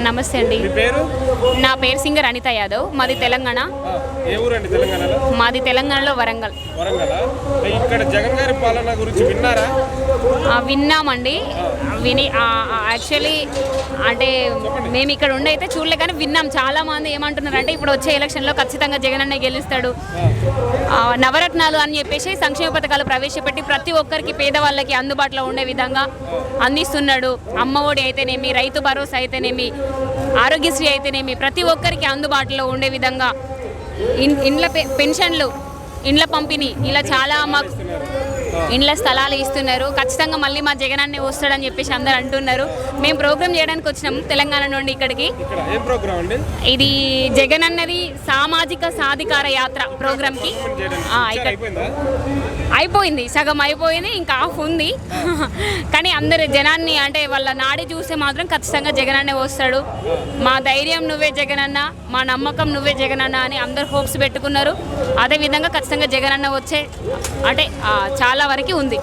నమస్తే అండి. నా పేరు సింగర్ అనిత యాదవ్. మాది తెలంగాణ. ఏ ఊరండి తెలంగాణలో? మాది తెలంగాణలో వరంగల్. ఇక్కడ జగన్ గారి పాలన గురించి విన్నారా? విన్నామండి. యాక్చువల్లీ అంటే మేము ఇక్కడ ఉండి అయితే చూడలే, కానీ విన్నాం. చాలా మంది ఏమంటున్నారు అంటే ఇప్పుడు వచ్చే ఎలక్షన్లో ఖచ్చితంగా జగన్ అన్న గెలుస్తాడు, నవరత్నాలు అని చెప్పేసి సంక్షేమ పథకాలు ప్రవేశపెట్టి ప్రతి ఒక్కరికి పేదవాళ్ళకి అందుబాటులో ఉండే విధంగా అందిస్తున్నాడు. అమ్మఒడి అయితేనేమి, రైతు భరోసా అయితేనేమి, ఆరోగ్యశ్రీ అయితేనేమి, ప్రతి ఒక్కరికి అందుబాటులో ఉండే విధంగా ఇండ్ల పెన్షన్లు, ఇండ్ల పంపిణీ, ఇలా చాలా మాకు ఇండ్ల స్థలాలు ఇస్తున్నారు. ఖచ్చితంగా మళ్ళీ మా జగన్ అన్నే వస్తాడని చెప్పేసి అందరు అంటున్నారు. మేము ప్రోగ్రామ్ చేయడానికి వచ్చినాము తెలంగాణ నుండి ఇక్కడికి. ఇది జగన్ అన్నది సామాజిక సాధికార యాత్ర ప్రోగ్రామ్కి అయిపోయింది, సగం అయిపోయింది, ఇంకా హాఫ్ ఉంది. కానీ అందరు జనాన్ని అంటే వాళ్ళ నాడి చూస్తే మాత్రం ఖచ్చితంగా జగన్ అన్నే వస్తాడు. మా ధైర్యం నువ్వే జగన్ అన్న, మా నమ్మకం నువ్వే జగన్ అన్న అని అందరు హోప్స్ పెట్టుకున్నారు. అదేవిధంగా ఖచ్చితంగా జగన్ అన్న వచ్చే అంటే చాలా వరకు ఉంది.